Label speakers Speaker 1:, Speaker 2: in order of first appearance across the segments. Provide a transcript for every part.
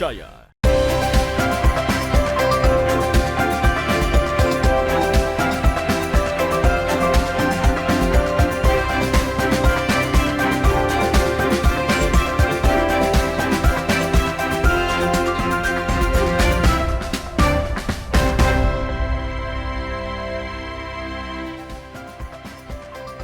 Speaker 1: terpercaya.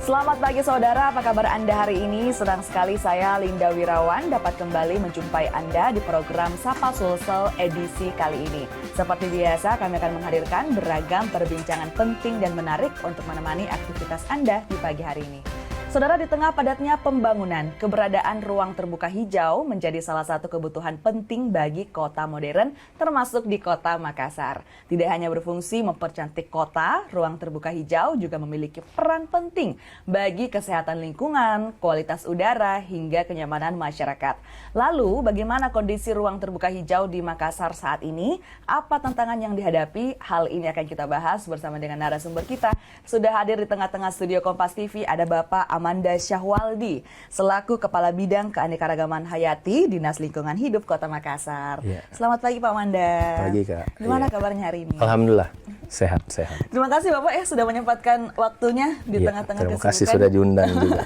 Speaker 2: Selamat pagi saudara, apa kabar Anda hari ini? Senang sekali saya Linda Wirawan dapat kembali menjumpai Anda di program Sapa Sulsel edisi kali ini. Seperti biasa kami akan menghadirkan beragam perbincangan penting dan menarik untuk menemani aktivitas Anda di pagi hari ini. Saudara, di tengah padatnya pembangunan, keberadaan ruang terbuka hijau menjadi salah satu kebutuhan penting bagi kota modern, termasuk di kota Makassar. Tidak hanya berfungsi mempercantik kota, ruang terbuka hijau juga memiliki peran penting bagi kesehatan lingkungan, kualitas udara, hingga kenyamanan masyarakat. Lalu, bagaimana kondisi ruang terbuka hijau di Makassar saat ini? Apa tantangan yang dihadapi? Hal ini akan kita bahas bersama dengan narasumber kita. Sudah hadir di tengah-tengah studio Kompas TV, ada Bapak Amanda Syahwaldi, selaku Kepala Bidang Keanekaragaman Hayati, Dinas Lingkungan Hidup Kota Makassar. Ya. Selamat pagi Pak Amanda.
Speaker 3: Pagi Kak.
Speaker 2: Gimana kabarnya hari ini?
Speaker 3: Alhamdulillah, sehat.
Speaker 2: Terima kasih Bapak ya sudah menyempatkan waktunya di tengah-tengah kesibukan.
Speaker 3: Terima kasih sudah diundang juga.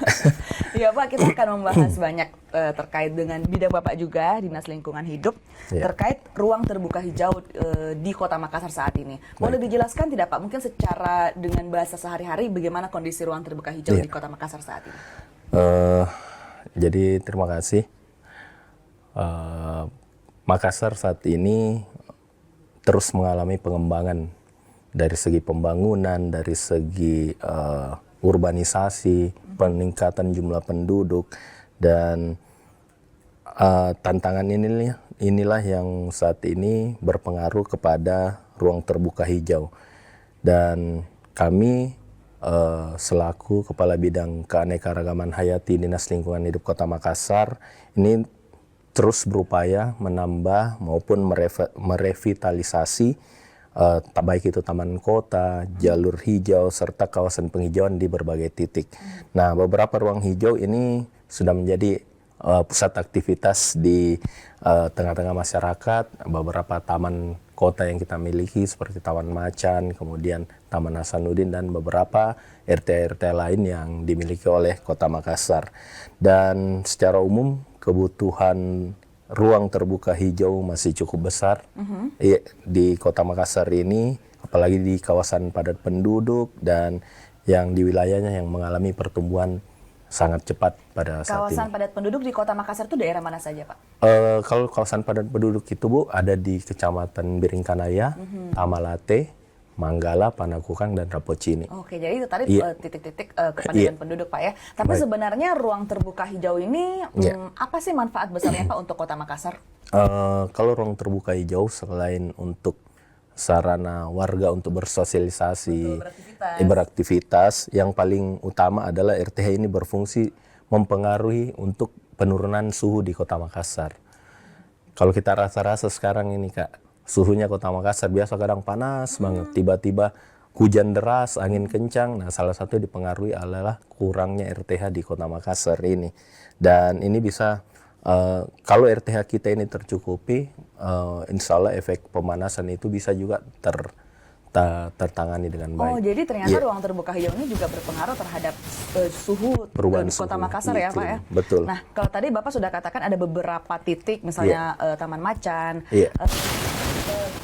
Speaker 2: Iya Pak, kita akan membahas banyak terkait dengan bidang Bapak juga, Dinas Lingkungan Hidup, terkait ruang terbuka hijau di Kota Makassar saat ini. Boleh dijelaskan tidak Pak, mungkin secara dengan bahasa sehari-hari bagaimana kondisi ruang terbuka hijau di Kota Makassar saat ini?
Speaker 3: Jadi terima kasih. Makassar saat ini terus mengalami pengembangan dari segi pembangunan, dari segi urbanisasi, peningkatan jumlah penduduk, dan tantangan inilah yang saat ini berpengaruh kepada ruang terbuka hijau. Dan kami selaku Kepala Bidang Keanekaragaman Hayati Dinas Lingkungan Hidup Kota Makassar ini terus berupaya menambah maupun merevitalisasi baik itu taman kota, jalur hijau, serta kawasan penghijauan di berbagai titik. Nah, beberapa ruang hijau ini sudah menjadi pusat aktivitas di tengah-tengah masyarakat. Beberapa taman kota yang kita miliki seperti Taman Macan, kemudian Taman Hasanuddin, dan beberapa RT-RT lain yang dimiliki oleh Kota Makassar. Dan secara umum kebutuhan ruang terbuka hijau masih cukup besar di Kota Makassar ini, apalagi di kawasan padat penduduk dan yang di wilayahnya yang mengalami pertumbuhan sangat cepat pada saat ini.
Speaker 2: Kawasan padat penduduk di Kota Makassar itu daerah mana saja Pak?
Speaker 3: Kalau kawasan padat penduduk itu Bu, ada di Kecamatan Biringkanaya, Tamalate, Manggala, Panakukang, dan Rapocini.
Speaker 2: Oke, jadi itu tadi titik-titik kepadatan penduduk Pak ya. Tapi sebenarnya ruang terbuka hijau ini apa sih manfaat besarnya Pak untuk Kota Makassar?
Speaker 3: Kalau ruang terbuka hijau selain untuk sarana warga untuk bersosialisasi, beraktivitas, yang paling utama adalah RTH ini berfungsi mempengaruhi untuk penurunan suhu di Kota Makassar. Kalau kita rasa-rasa sekarang ini Kak, suhunya Kota Makassar biasa kadang panas banget, tiba-tiba hujan deras, angin kencang. Nah, salah satu dipengaruhi adalah kurangnya RTH di Kota Makassar ini. Dan ini bisa, kalau RTH kita ini tercukupi, insya Allah efek pemanasan itu bisa juga tertangani dengan baik.
Speaker 2: Oh, jadi ternyata ruang terbuka hijau ini juga berpengaruh terhadap suhu
Speaker 3: perubahan
Speaker 2: di Kota Makassar ya Pak ya?
Speaker 3: Betul.
Speaker 2: Nah, kalau tadi Bapak sudah katakan ada beberapa titik, misalnya Taman Macan,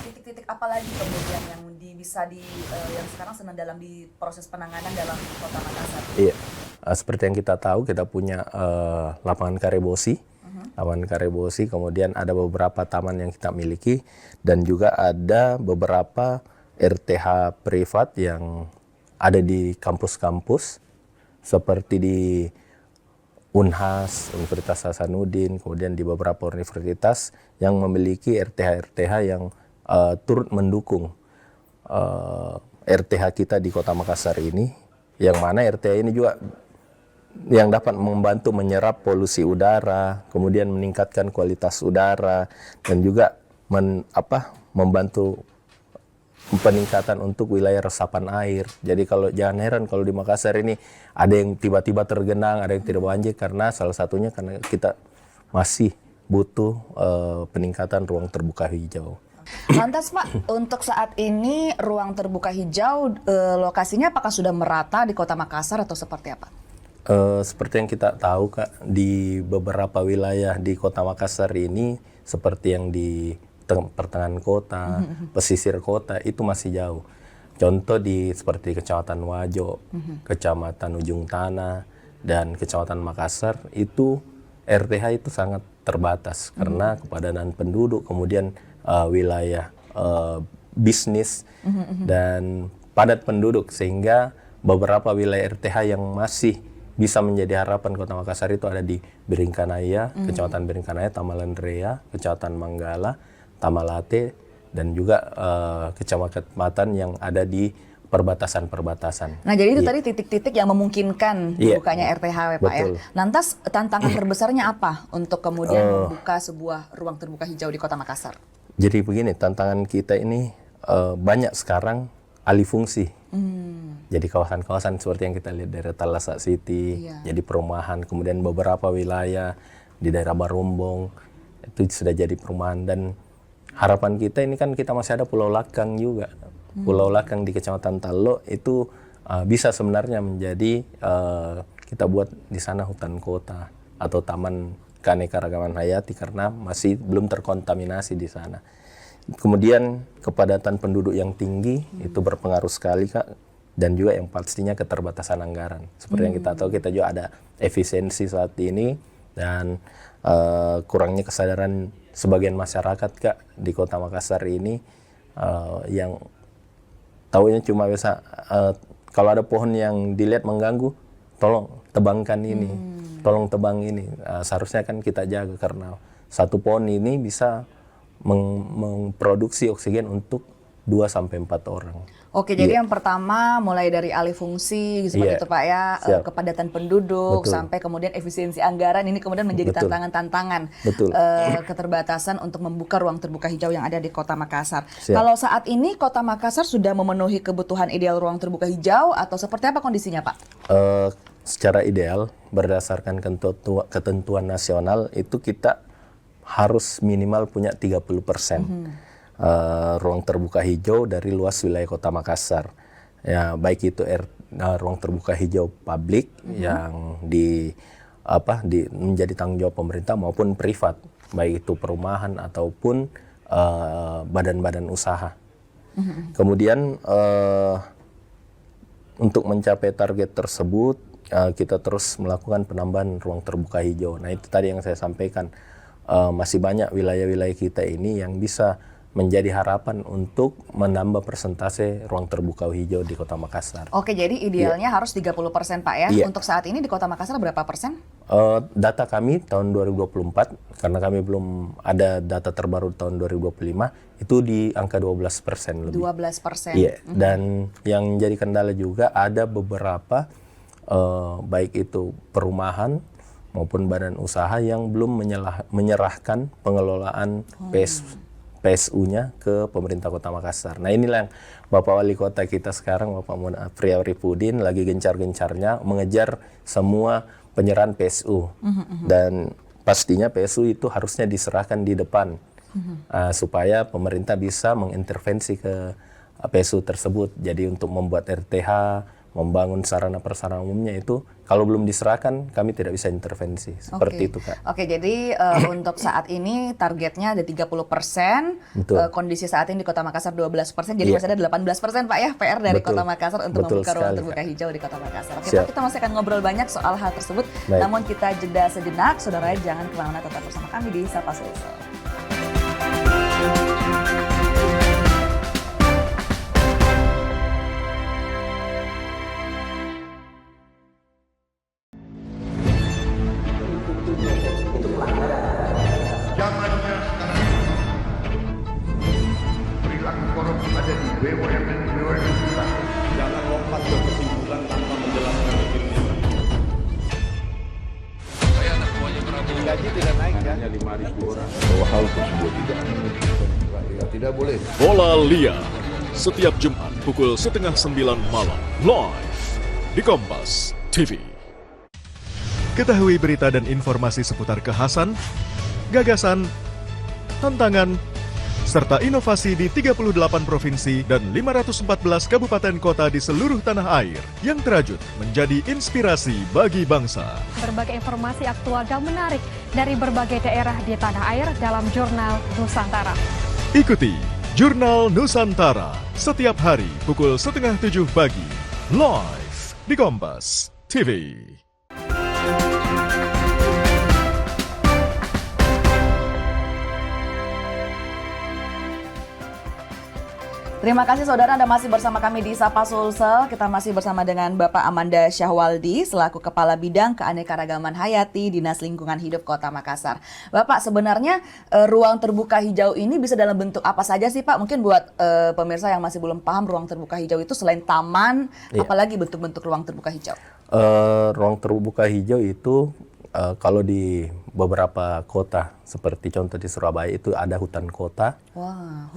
Speaker 2: titik-titik apa lagi kemudian yang yang sekarang sedang di proses penanganan dalam Kota Makassar?
Speaker 3: Iya, seperti yang kita tahu, kita punya lapangan Karebosi. Taman Karebosi, kemudian ada beberapa taman yang kita miliki, dan juga ada beberapa RTH privat yang ada di kampus-kampus seperti di Unhas, Universitas Hasanuddin, kemudian di beberapa universitas yang memiliki RTH-RTH yang turut mendukung RTH kita di Kota Makassar ini, yang mana RTH ini juga yang dapat membantu menyerap polusi udara, kemudian meningkatkan kualitas udara, dan juga membantu peningkatan untuk wilayah resapan air. Jadi kalau jangan heran kalau di Makassar ini ada yang tiba-tiba tergenang, ada yang tidak banjir, karena salah satunya karena kita masih butuh peningkatan ruang terbuka hijau.
Speaker 2: Lantas Pak, untuk saat ini ruang terbuka hijau lokasinya apakah sudah merata di Kota Makassar atau seperti apa?
Speaker 3: Seperti yang kita tahu Kak, di beberapa wilayah di Kota Makassar ini seperti yang di pertengahan kota, pesisir kota itu masih jauh. Contoh seperti Kecamatan Wajo, Kecamatan Ujung Tanah, dan Kecamatan Makassar itu RTH itu sangat terbatas karena kepadatan penduduk, kemudian wilayah bisnis dan padat penduduk, sehingga beberapa wilayah RTH yang masih bisa menjadi harapan Kota Makassar itu ada di Beringkanaya, Kecamatan Beringkanaya, Tamalandrea, Kecamatan Manggala, Tamalate, dan juga kecamatan yang ada di perbatasan-perbatasan.
Speaker 2: Nah, jadi itu tadi titik-titik yang memungkinkan dibukanya RTH, Pak ya. Lantas tantangan terbesarnya apa untuk kemudian membuka sebuah ruang terbuka hijau di Kota Makassar?
Speaker 3: Jadi begini, tantangan kita ini banyak sekarang alih fungsi. Jadi kawasan-kawasan seperti yang kita lihat dari Talasa City, jadi perumahan, kemudian beberapa wilayah di daerah Barumbong itu sudah jadi perumahan, dan harapan kita ini kan kita masih ada Pulau Lakang juga. Pulau Lakang di Kecamatan Talo itu bisa sebenarnya menjadi kita buat di sana hutan kota atau taman keanekaragaman hayati karena masih belum terkontaminasi di sana. Kemudian kepadatan penduduk yang tinggi itu berpengaruh sekali Kak, dan juga yang pastinya keterbatasan anggaran. Seperti yang kita tahu, kita juga ada efisiensi saat ini dan kurangnya kesadaran sebagian masyarakat Kak di Kota Makassar ini yang taunya cuma bisa kalau ada pohon yang dilihat mengganggu, tolong tebangkan ini, tolong tebang ini. Seharusnya kan kita jaga karena satu pohon ini bisa memproduksi oksigen untuk 2-4 orang.
Speaker 2: Oke, jadi yang pertama mulai dari alih fungsi seperti itu Pak ya, kepadatan penduduk, sampai kemudian efisiensi anggaran, ini kemudian menjadi tantangan-tantangan keterbatasan untuk membuka ruang terbuka hijau yang ada di Kota Makassar. Kalau saat ini Kota Makassar sudah memenuhi kebutuhan ideal ruang terbuka hijau atau seperti apa kondisinya Pak?
Speaker 3: Secara ideal berdasarkan ketentuan nasional itu kita harus minimal punya 30% ruang terbuka hijau dari luas wilayah Kota Makassar. Ya, baik itu ruang terbuka hijau publik yang menjadi tanggung jawab pemerintah maupun privat, baik itu perumahan ataupun badan-badan usaha. Kemudian untuk mencapai target tersebut kita terus melakukan penambahan ruang terbuka hijau. Nah, itu tadi yang saya sampaikan. Masih banyak wilayah-wilayah kita ini yang bisa menjadi harapan untuk menambah persentase ruang terbuka hijau di Kota Makassar.
Speaker 2: Oke, jadi idealnya harus 30% Pak ya. Untuk saat ini di Kota Makassar berapa persen?
Speaker 3: Data kami tahun 2024, karena kami belum ada data terbaru tahun 2025, itu di angka 12% lebih.
Speaker 2: 12%?
Speaker 3: Iya, dan yang jadi kendala juga ada beberapa, baik itu perumahan maupun badan usaha yang belum menyerahkan pengelolaan PSU-nya ke pemerintah Kota Makassar. Nah, inilah yang Bapak Wali Kota kita sekarang, Bapak Priaripudin, lagi gencar-gencarnya mengejar semua penyerahan PSU. Dan pastinya PSU itu harusnya diserahkan di depan supaya pemerintah bisa mengintervensi ke PSU tersebut. Jadi untuk membuat RTH, membangun sarana prasarana umumnya itu kalau belum diserahkan kami tidak bisa intervensi. Seperti itu Kak.
Speaker 2: Oke, jadi untuk saat ini targetnya ada 30%, kondisi saat ini di Kota Makassar 12%, jadi masih ada 18% Pak ya PR dari Kota Makassar untuk membuka ruang terbuka hijau di Kota Makassar. Oke, kita masih akan ngobrol banyak soal hal tersebut, namun kita jeda sejenak. Saudara jangan kemana-mana, tetap bersama kami di Sapa Sulsel.
Speaker 1: Jangan lompat ke kesimpulan tanpa menjelaskan dirinya. Saya anak buahnya Prabowo. Gaji tidak naik kan? Hanya 5.000 orang. Bahwa hal tersebut tidak boleh.
Speaker 4: Bola Liar setiap Jumat pukul 8:30 malam live di Kompas TV. Ketahui berita dan informasi seputar kekhasan, gagasan, tantangan, serta inovasi di 38 provinsi dan 514 kabupaten kota di seluruh tanah air yang terajut menjadi inspirasi bagi bangsa.
Speaker 5: Berbagai informasi aktual dan menarik dari berbagai daerah di tanah air dalam Jurnal Nusantara.
Speaker 4: Ikuti Jurnal Nusantara setiap hari pukul 6:30 pagi, live di Kompas TV.
Speaker 2: Terima kasih saudara, Anda masih bersama kami di Sapa Sulsel. Kita masih bersama dengan Bapak Amanda Syahwaldi selaku Kepala Bidang Keanekaragaman Hayati Dinas Lingkungan Hidup Kota Makassar. Bapak, sebenarnya ruang terbuka hijau ini bisa dalam bentuk apa saja sih Pak? Mungkin buat pemirsa yang masih belum paham, ruang terbuka hijau itu selain taman, apalagi bentuk-bentuk ruang terbuka hijau?
Speaker 3: Ruang terbuka hijau itu kalau di beberapa kota, seperti contoh di Surabaya itu ada hutan kota,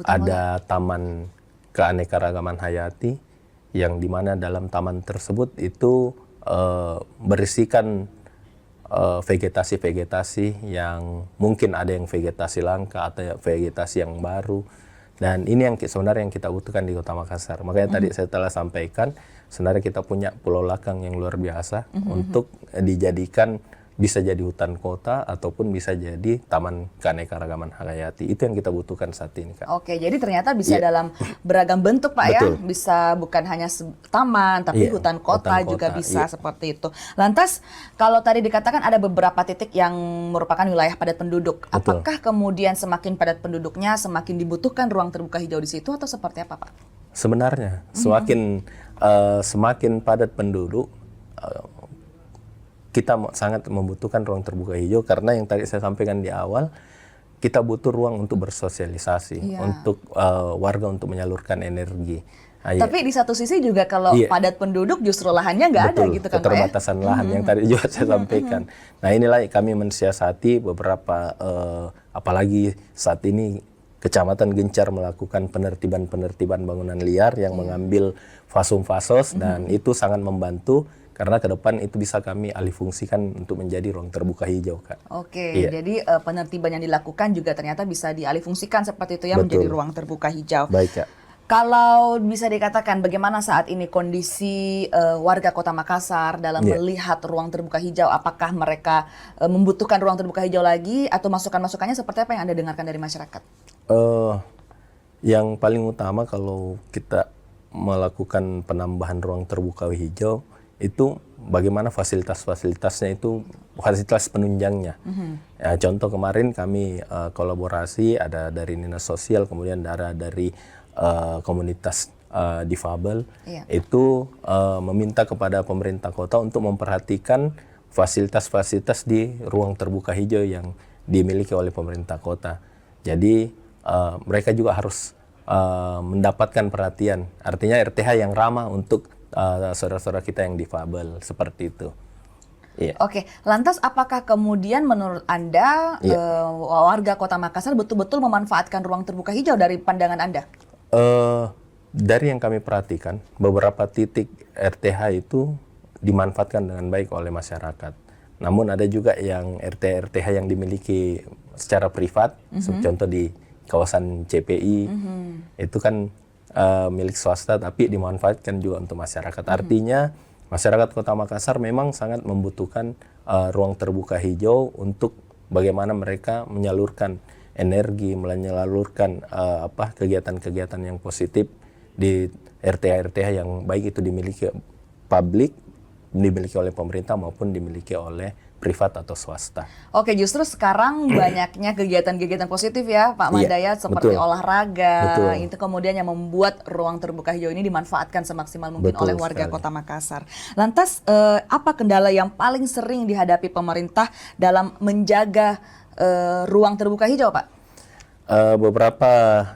Speaker 3: ada taman keanekaragaman hayati, yang dimana dalam taman tersebut itu berisikan vegetasi-vegetasi yang mungkin ada yang vegetasi langka atau vegetasi yang baru, dan ini yang sebenarnya yang kita butuhkan di Kota Makassar. Makanya tadi saya telah sampaikan, sebenarnya kita punya Pulau Lakang yang luar biasa untuk dijadikan bisa jadi hutan kota ataupun bisa jadi taman keanekaragaman hayati. Itu yang kita butuhkan saat ini, Kak.
Speaker 2: Oke, jadi ternyata bisa dalam beragam bentuk, Pak.
Speaker 3: Betul.
Speaker 2: Ya. Bisa bukan hanya taman, tapi hutan kota juga bisa seperti itu. Lantas, kalau tadi dikatakan ada beberapa titik yang merupakan wilayah padat penduduk.
Speaker 3: Betul.
Speaker 2: Apakah kemudian semakin padat penduduknya, semakin dibutuhkan ruang terbuka hijau di situ atau seperti apa, Pak?
Speaker 3: Sebenarnya, semakin padat penduduk, kita sangat membutuhkan ruang terbuka hijau, karena yang tadi saya sampaikan di awal, kita butuh ruang untuk bersosialisasi, untuk warga untuk menyalurkan energi.
Speaker 2: Tapi di satu sisi juga kalau padat penduduk justru lahannya nggak ada gitu kan, Pak, ya?
Speaker 3: Keterbatasan lahan yang tadi juga saya sampaikan. Nah, inilah kami mensiasati beberapa, apalagi saat ini Kecamatan gencar melakukan penertiban bangunan liar yang mengambil fasum-fasos, dan itu sangat membantu. Karena ke depan itu bisa kami alihfungsikan untuk menjadi ruang terbuka hijau, Kak.
Speaker 2: Oke, jadi penertiban yang dilakukan juga ternyata bisa dialihfungsikan seperti itu ya, menjadi ruang terbuka hijau.
Speaker 3: Baik, Kak.
Speaker 2: Kalau bisa dikatakan bagaimana saat ini kondisi warga Kota Makassar dalam melihat ruang terbuka hijau, apakah mereka membutuhkan ruang terbuka hijau lagi atau masukan-masukannya seperti apa yang Anda dengarkan dari masyarakat?
Speaker 3: Yang paling utama kalau kita melakukan penambahan ruang terbuka hijau, itu bagaimana fasilitas-fasilitasnya itu, fasilitas penunjangnya. Ya, contoh kemarin kami kolaborasi, ada dari Dinas Sosial, kemudian ada dari komunitas difabel, itu meminta kepada pemerintah kota untuk memperhatikan fasilitas-fasilitas di ruang terbuka hijau yang dimiliki oleh pemerintah kota. Jadi mereka juga harus mendapatkan perhatian, artinya RTH yang ramah untuk saudara-saudara kita yang difabel, seperti itu.
Speaker 2: Oke, lantas apakah kemudian menurut Anda warga Kota Makassar betul-betul memanfaatkan ruang terbuka hijau dari pandangan Anda?
Speaker 3: Dari yang kami perhatikan, beberapa titik RTH itu dimanfaatkan dengan baik oleh masyarakat. Namun ada juga yang RTH yang dimiliki secara privat, contoh di kawasan CPI, itu kan milik swasta tapi dimanfaatkan juga untuk masyarakat. Artinya masyarakat Kota Makassar memang sangat membutuhkan ruang terbuka hijau untuk bagaimana mereka menyalurkan energi, menyalurkan kegiatan-kegiatan yang positif di RTH yang baik itu dimiliki publik, dimiliki oleh pemerintah maupun dimiliki oleh privat atau swasta.
Speaker 2: Oke, justru sekarang banyaknya kegiatan-kegiatan positif ya Pak Mandaya, seperti olahraga, itu kemudian yang membuat ruang terbuka hijau ini dimanfaatkan semaksimal mungkin oleh warga Kota Makassar. Lantas apa kendala yang paling sering dihadapi pemerintah dalam menjaga ruang terbuka hijau, Pak?
Speaker 3: Beberapa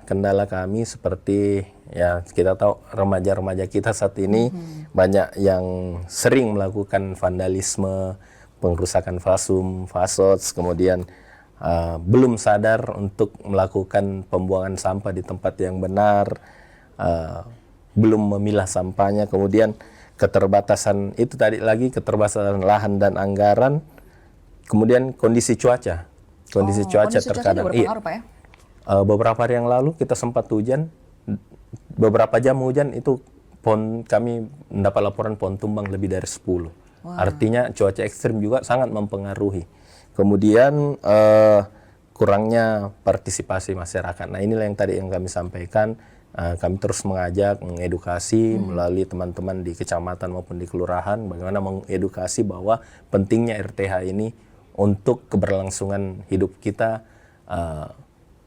Speaker 3: kendala kami seperti ya kita tahu remaja-remaja kita saat ini banyak yang sering melakukan vandalisme, pengrusakan fasum, fasos, kemudian belum sadar untuk melakukan pembuangan sampah di tempat yang benar, belum memilah sampahnya, kemudian keterbatasan itu tadi lagi, keterbatasan lahan dan anggaran, kemudian kondisi cuaca. Kondisi cuaca terkadang
Speaker 2: juga berpengaruh, Pak ya?
Speaker 3: Beberapa hari yang lalu kita sempat hujan, beberapa jam hujan itu pohon kami mendapat laporan pohon tumbang lebih dari 10. Artinya cuaca ekstrim juga sangat mempengaruhi. Kemudian kurangnya partisipasi masyarakat. Nah inilah yang tadi yang kami sampaikan, kami terus mengajak, mengedukasi melalui teman-teman di kecamatan maupun di kelurahan, bagaimana mengedukasi bahwa pentingnya RTH ini untuk keberlangsungan hidup kita,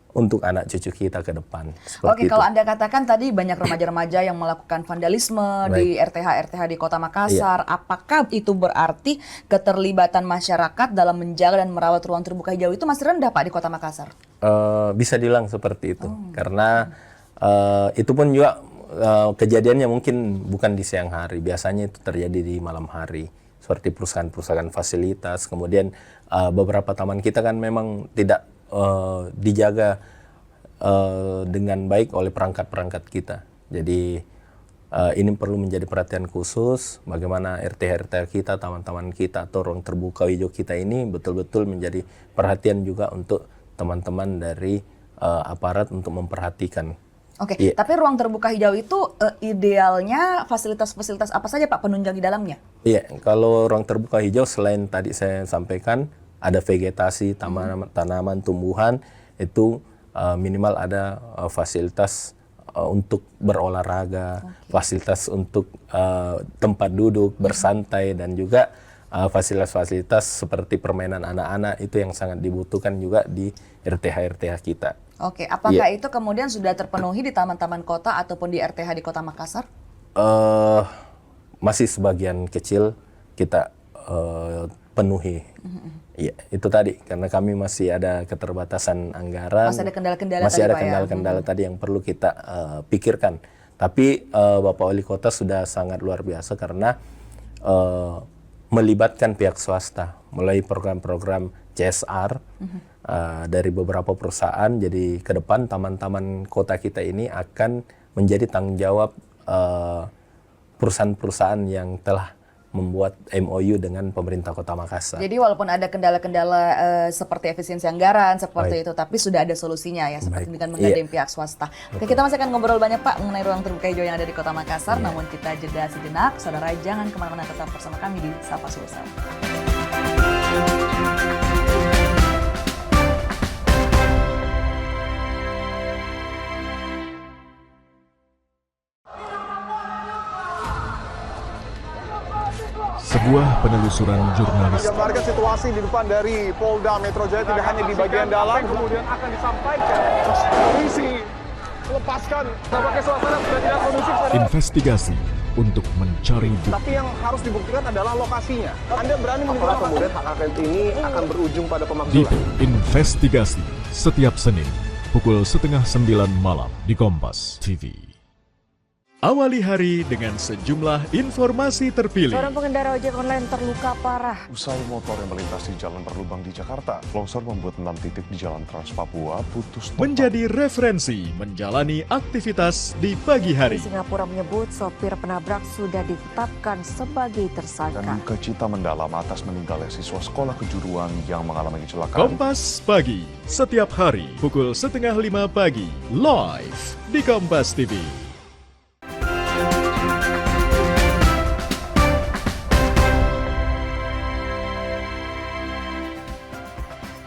Speaker 3: untuk anak cucu kita ke depan.
Speaker 2: Oke, kalau Anda katakan tadi banyak remaja-remaja yang melakukan vandalisme di RTH di Kota Makassar. Apakah itu berarti keterlibatan masyarakat dalam menjaga dan merawat ruang terbuka hijau itu masih rendah, Pak, di Kota Makassar?
Speaker 3: Bisa dibilang seperti itu. Karena itu pun juga kejadiannya mungkin bukan di siang hari. Biasanya itu terjadi di malam hari. Seperti perusahaan-perusahaan fasilitas. Kemudian beberapa taman kita kan memang tidak dijaga dengan baik oleh perangkat-perangkat kita. Jadi ini perlu menjadi perhatian khusus bagaimana RTH kita, taman-taman kita atau ruang terbuka hijau kita ini betul-betul menjadi perhatian juga untuk teman-teman dari aparat untuk memperhatikan.
Speaker 2: Oke, tapi ruang terbuka hijau itu idealnya fasilitas-fasilitas apa saja, Pak, penunjang di dalamnya?
Speaker 3: Iya, kalau ruang terbuka hijau selain tadi saya sampaikan ada vegetasi, tanaman, tumbuhan, itu minimal ada fasilitas untuk berolahraga, fasilitas untuk tempat duduk, bersantai, dan juga fasilitas-fasilitas seperti permainan anak-anak itu yang sangat dibutuhkan juga di RTH kita.
Speaker 2: Oke, apakah itu kemudian sudah terpenuhi di taman-taman kota ataupun di RTH di Kota Makassar?
Speaker 3: Masih sebagian kecil kita penuhi. Iya, itu tadi karena kami masih ada keterbatasan anggaran.
Speaker 2: Masih ada kendala-kendala
Speaker 3: masih ada kendala-kendala tadi yang perlu kita pikirkan. Tapi Bapak Wali Kota sudah sangat luar biasa karena melibatkan pihak swasta melalui program-program CSR dari beberapa perusahaan. Jadi ke depan taman-taman kota kita ini akan menjadi tanggung jawab perusahaan-perusahaan yang telah membuat MOU dengan pemerintah Kota Makassar.
Speaker 2: Jadi walaupun ada kendala-kendala seperti efisiensi anggaran seperti itu, tapi sudah ada solusinya ya, seperti dengan menggandeng pihak swasta. Oke, kita masih akan ngobrol banyak, Pak, mengenai ruang terbuka hijau yang ada di Kota Makassar. Namun kita jeda sejenak, saudara jangan kemana-mana, tetap bersama kami di Sapa Sulsel.
Speaker 4: Sebuah penelusuran jurnalis
Speaker 6: Gambarkan situasi di depan dari Polda Metro Jaya, tidak hanya di bagian dalam, kemudian akan disampaikan polisi lepaskan. Tampaknya suasana sudah tidak kondusif.
Speaker 4: investigasi untuk mencari bukti.
Speaker 6: Tapi yang harus dibuktikan adalah lokasinya. Anda berani menilai kemudian hak angket ini akan berujung pada pemakzulan.
Speaker 4: Dipo Investigasi setiap Senin pukul 8:30 malam di Kompas TV. Awali hari dengan sejumlah informasi terpilih.
Speaker 5: Seorang pengendara ojek online terluka parah.
Speaker 7: Usai motor yang melintasi jalan berlubang di Jakarta, longsor membuat 6 titik di Jalan Trans Papua putus total.
Speaker 4: Menjadi referensi menjalani aktivitas di pagi hari.
Speaker 8: Di Singapura menyebut sopir penabrak sudah ditetapkan sebagai tersangka.
Speaker 7: Dan duka cita mendalam atas meninggalnya siswa sekolah kejuruan yang mengalami kecelakaan.
Speaker 4: Kompas Pagi, setiap hari pukul 4:30 pagi, live di Kompas TV.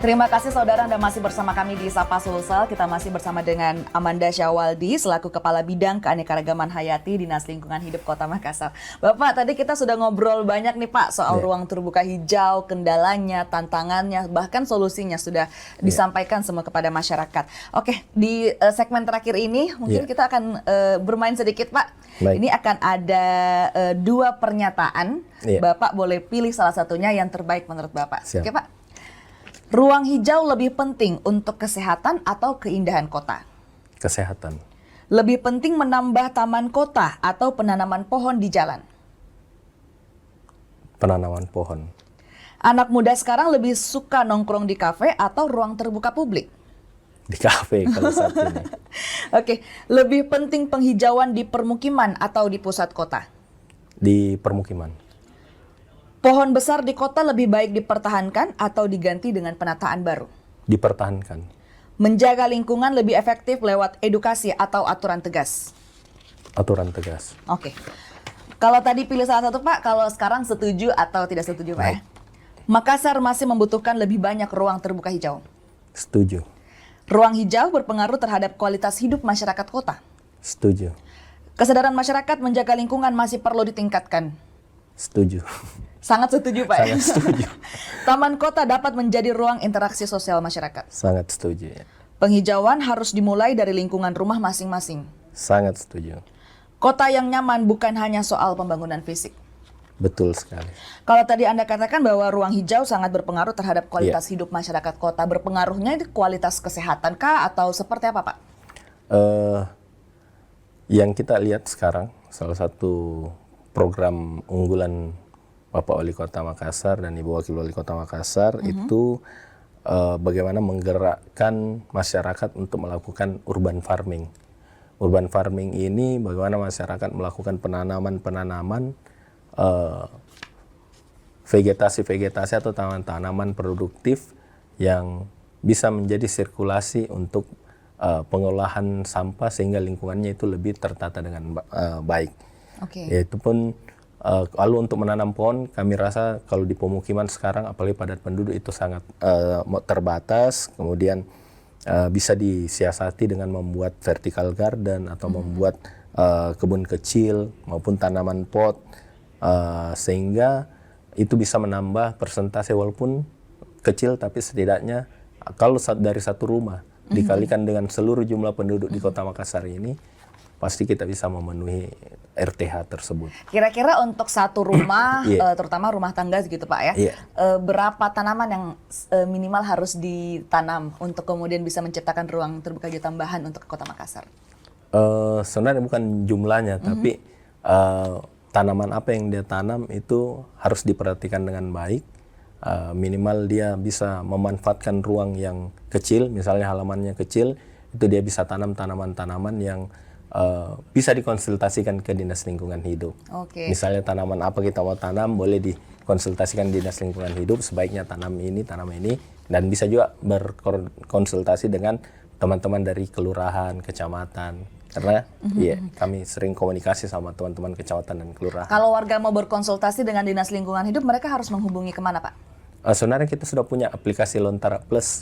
Speaker 2: Terima kasih saudara, Anda masih bersama kami di Sapa Sulsel. Kita masih bersama dengan Amanda Syawaldi selaku Kepala Bidang Keanekaragaman Hayati Dinas Lingkungan Hidup Kota Makassar. Bapak, tadi kita sudah ngobrol banyak nih Pak soal ruang terbuka hijau, kendalanya, tantangannya, bahkan solusinya sudah disampaikan semua kepada masyarakat. Oke, di segmen terakhir ini mungkin kita akan bermain sedikit Pak. Ini akan ada 2 pernyataan. Bapak boleh pilih salah satunya yang terbaik menurut Bapak. Oke Pak? Ruang hijau lebih penting untuk kesehatan atau keindahan kota?
Speaker 3: Kesehatan.
Speaker 2: Lebih penting menambah taman kota atau penanaman pohon di jalan?
Speaker 3: Penanaman pohon.
Speaker 2: Anak muda sekarang lebih suka nongkrong di kafe atau ruang terbuka publik?
Speaker 3: Di kafe kalau saat ini.
Speaker 2: Oke, lebih penting penghijauan di permukiman atau di pusat kota?
Speaker 3: Di permukiman.
Speaker 2: Pohon besar di kota lebih baik dipertahankan atau diganti dengan penataan baru?
Speaker 3: dipertahankan.
Speaker 2: Menjaga lingkungan lebih efektif lewat edukasi atau aturan tegas?
Speaker 3: Aturan tegas.
Speaker 2: Oke. Kalau tadi pilih salah satu Pak, kalau sekarang setuju atau tidak setuju Pak ya? Makassar masih membutuhkan lebih banyak ruang terbuka hijau.
Speaker 3: Setuju.
Speaker 2: Ruang hijau berpengaruh terhadap kualitas hidup masyarakat kota.
Speaker 3: Setuju.
Speaker 2: Kesadaran masyarakat menjaga lingkungan masih perlu ditingkatkan.
Speaker 3: Setuju.
Speaker 2: Sangat setuju Pak ya?
Speaker 3: Sangat setuju.
Speaker 2: Taman kota dapat menjadi ruang interaksi sosial masyarakat.
Speaker 3: Sangat setuju. Ya.
Speaker 2: Penghijauan harus dimulai dari lingkungan rumah masing-masing.
Speaker 3: Sangat setuju.
Speaker 2: Kota yang nyaman bukan hanya soal pembangunan fisik.
Speaker 3: Betul sekali.
Speaker 2: Kalau tadi Anda katakan bahwa ruang hijau sangat berpengaruh terhadap kualitas hidup masyarakat kota. Berpengaruhnya itu kualitas kesehatan kah atau seperti apa Pak?
Speaker 3: Yang kita lihat sekarang, salah satu program unggulan Bapak Wali Kota Makassar dan Ibu Wakil Wali Kota Makassar itu bagaimana menggerakkan masyarakat untuk melakukan urban farming. Urban farming ini bagaimana masyarakat melakukan penanaman vegetasi-vegetasi atau tanaman-tanaman produktif yang bisa menjadi sirkulasi untuk pengolahan sampah sehingga lingkungannya itu lebih tertata dengan baik. Yaitu pun kalau untuk menanam pohon, kami rasa kalau di pemukiman sekarang apalagi padat penduduk itu sangat terbatas, kemudian bisa disiasati dengan membuat vertical garden atau membuat kebun kecil maupun tanaman pot, sehingga itu bisa menambah persentase walaupun kecil, tapi setidaknya kalau dari satu rumah dikalikan dengan seluruh jumlah penduduk di Kota Makassar ini, pasti kita bisa memenuhi RTH tersebut.
Speaker 2: Kira-kira untuk satu rumah, terutama rumah tangga gitu Pak ya, berapa tanaman yang minimal harus ditanam untuk kemudian bisa menciptakan ruang terbuka hijau tambahan untuk Kota Makassar?
Speaker 3: Sebenarnya bukan jumlahnya, tapi tanaman apa yang dia tanam itu harus diperhatikan dengan baik. Minimal dia bisa memanfaatkan ruang yang kecil, misalnya halamannya kecil, itu dia bisa tanam tanaman-tanaman yang bisa dikonsultasikan ke Dinas Lingkungan Hidup. Misalnya tanaman apa kita mau tanam, boleh dikonsultasikan Dinas Lingkungan Hidup, sebaiknya tanam ini, dan bisa juga berkonsultasi dengan teman-teman dari kelurahan, kecamatan. Karena kami sering komunikasi sama teman-teman kecamatan dan kelurahan.
Speaker 2: Kalau warga mau berkonsultasi dengan Dinas Lingkungan Hidup, mereka harus menghubungi kemana Pak?
Speaker 3: Sebenarnya kita sudah punya aplikasi Lontara Plus.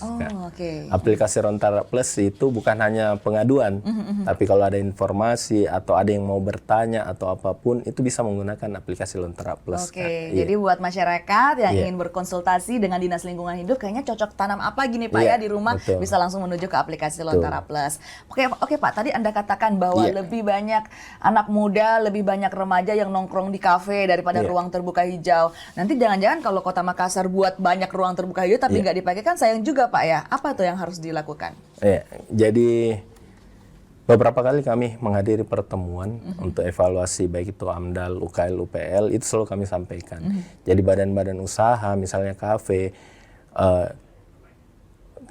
Speaker 3: Aplikasi Lontara Plus itu bukan hanya pengaduan, tapi kalau ada informasi atau ada yang mau bertanya atau apapun, itu bisa menggunakan aplikasi Lontara Plus.
Speaker 2: Jadi buat masyarakat yang ingin berkonsultasi dengan Dinas Lingkungan Hidup, kayaknya cocok tanam apa gini Pak ya di rumah, bisa langsung menuju ke aplikasi Lontara Plus. Oke Pak, tadi Anda katakan bahwa lebih banyak anak muda, lebih banyak remaja yang nongkrong di kafe daripada ruang terbuka hijau. Nanti jangan-jangan kalau Kota Makassar buat banyak ruang terbuka hijau tapi nggak dipakai, kan sayang juga Pak ya. Apa tuh yang harus dilakukan?
Speaker 3: Jadi beberapa kali kami menghadiri pertemuan untuk evaluasi baik itu AMDAL, UKL, UPL, itu selalu kami sampaikan. Jadi badan-badan usaha, misalnya kafe,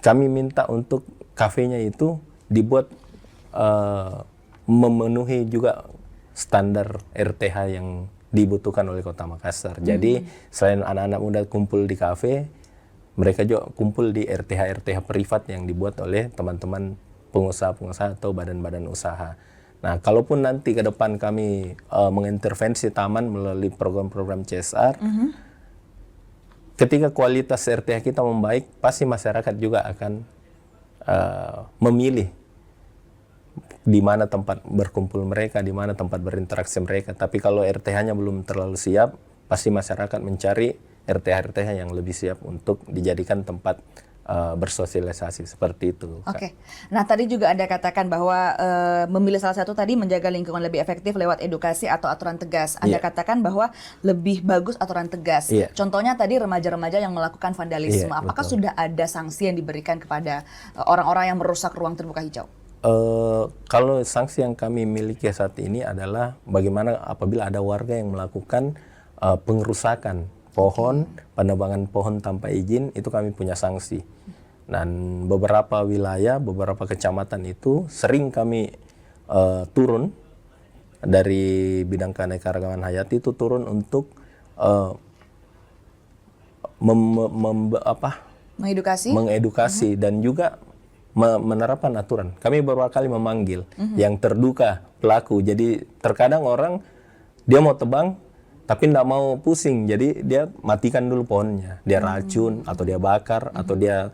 Speaker 3: kami minta untuk kafenya itu dibuat memenuhi juga standar RTH yang dibutuhkan oleh Kota Makassar. Jadi selain anak-anak muda kumpul di kafe, mereka juga kumpul di RTH privat yang dibuat oleh teman-teman pengusaha-pengusaha atau badan-badan usaha. Nah, kalaupun nanti ke depan kami mengintervensi taman melalui program-program CSR, ketika kualitas RTH kita membaik, pasti masyarakat juga akan memilih di mana tempat berkumpul mereka, di mana tempat berinteraksi mereka. Tapi kalau RTH-nya belum terlalu siap, pasti masyarakat mencari RTH-RTH yang lebih siap untuk dijadikan tempat bersosialisasi seperti itu.
Speaker 2: Nah tadi juga Anda katakan bahwa memilih salah satu tadi menjaga lingkungan lebih efektif lewat edukasi atau aturan tegas. Anda katakan bahwa lebih bagus aturan tegas. Contohnya tadi remaja-remaja yang melakukan vandalisme. Apakah sudah ada sanksi yang diberikan kepada orang-orang yang merusak ruang terbuka hijau?
Speaker 3: Kalau sanksi yang kami miliki saat ini adalah bagaimana apabila ada warga yang melakukan pengerusakan pohon, penebangan pohon tanpa izin, itu kami punya sanksi. Dan beberapa wilayah, beberapa kecamatan itu sering kami turun dari bidang keanekaragaman hayati itu turun untuk mengedukasi dan juga menerapkan aturan. Kami beberapa kali memanggil yang terduga pelaku. Jadi terkadang orang dia mau tebang tapi tidak mau pusing, jadi dia matikan dulu pohonnya, dia racun atau dia bakar atau dia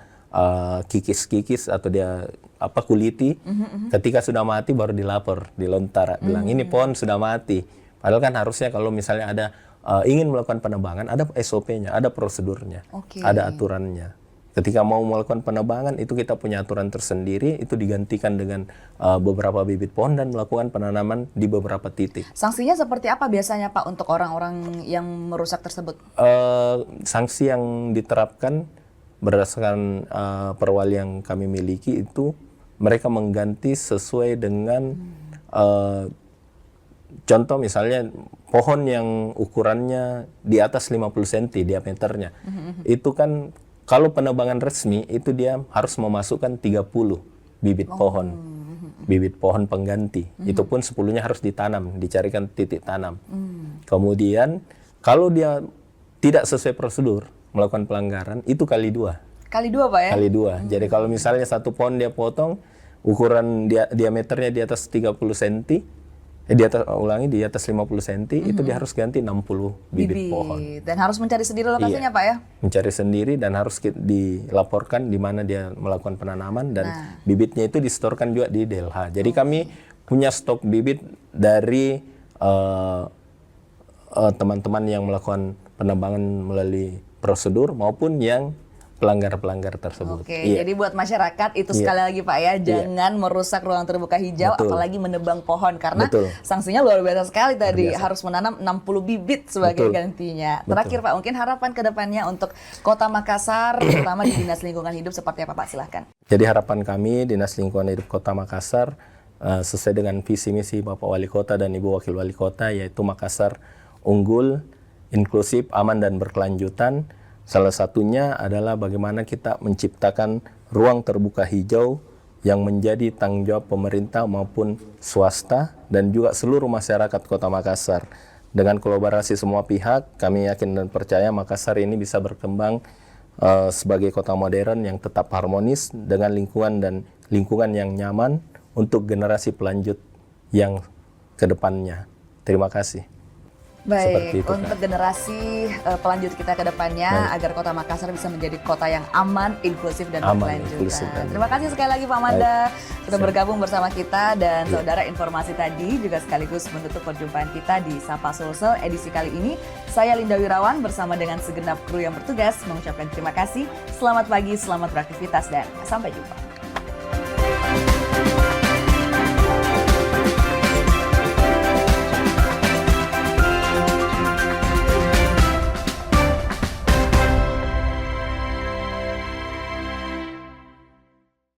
Speaker 3: kikis-kikis atau dia kuliti. Ketika sudah mati baru dilapor, dilontar, bilang ini pohon sudah mati. Padahal kan harusnya kalau misalnya ada ingin melakukan penebangan, ada SOP-nya, ada prosedurnya, ada aturannya. Ketika mau melakukan penebangan itu kita punya aturan tersendiri, itu digantikan dengan beberapa bibit pohon dan melakukan penanaman di beberapa titik.
Speaker 2: Sanksinya seperti apa biasanya Pak untuk orang-orang yang merusak tersebut?
Speaker 3: Sanksi yang diterapkan berdasarkan perwali yang kami miliki itu mereka mengganti sesuai dengan contoh misalnya pohon yang ukurannya di atas 50 cm diameternya, itu kan kalau penebangan resmi itu dia harus memasukkan 30 bibit pohon. Bibit pohon pengganti. Itu pun 10-nya harus ditanam, dicarikan titik tanam. Kemudian kalau dia tidak sesuai prosedur melakukan pelanggaran, itu kali 2.
Speaker 2: Kali 2 Pak ya?
Speaker 3: Kali 2. Jadi kalau misalnya satu pohon dia potong ukuran diameternya di atas 30 cm, di atas 50 cm, itu dia harus ganti 60 bibit pohon.
Speaker 2: Dan harus mencari sendiri lokasinya Pak ya?
Speaker 3: Mencari sendiri dan harus dilaporkan di mana dia melakukan penanaman dan bibitnya itu disetorkan juga di DLH. Jadi kami punya stok bibit dari teman-teman yang melakukan penebangan melalui prosedur maupun yang pelanggar-pelanggar tersebut.
Speaker 2: Jadi buat masyarakat itu sekali lagi Pak ya, jangan merusak ruang terbuka hijau, apalagi menebang pohon karena sanksinya luar biasa sekali tadi, harus menanam 60 bibit sebagai gantinya. Terakhir Pak, mungkin harapan ke depannya untuk Kota Makassar, terutama di Dinas Lingkungan Hidup seperti apa Pak? Silahkan.
Speaker 3: Jadi harapan kami Dinas Lingkungan Hidup Kota Makassar sesuai dengan visi misi Bapak Wali Kota dan Ibu Wakil Wali Kota, yaitu Makassar unggul, inklusif, aman dan berkelanjutan. Salah satunya adalah bagaimana kita menciptakan ruang terbuka hijau yang menjadi tanggung jawab pemerintah maupun swasta dan juga seluruh masyarakat Kota Makassar. Dengan kolaborasi semua pihak, kami yakin dan percaya Makassar ini bisa berkembang sebagai kota modern yang tetap harmonis dengan lingkungan yang nyaman untuk generasi pelanjut yang kedepannya. Terima kasih.
Speaker 2: Baik, untuk generasi pelanjut kita ke depannya agar Kota Makassar bisa menjadi kota yang aman, inklusif dan berkelanjutan. Terima kasih sekali lagi Pak Manda sudah bergabung bersama kita dan saudara, informasi tadi juga sekaligus menutup perjumpaan kita di Sapa Sulsel edisi kali ini. Saya Linda Wirawan bersama dengan segenap kru yang bertugas mengucapkan terima kasih. Selamat pagi, selamat beraktivitas dan sampai jumpa.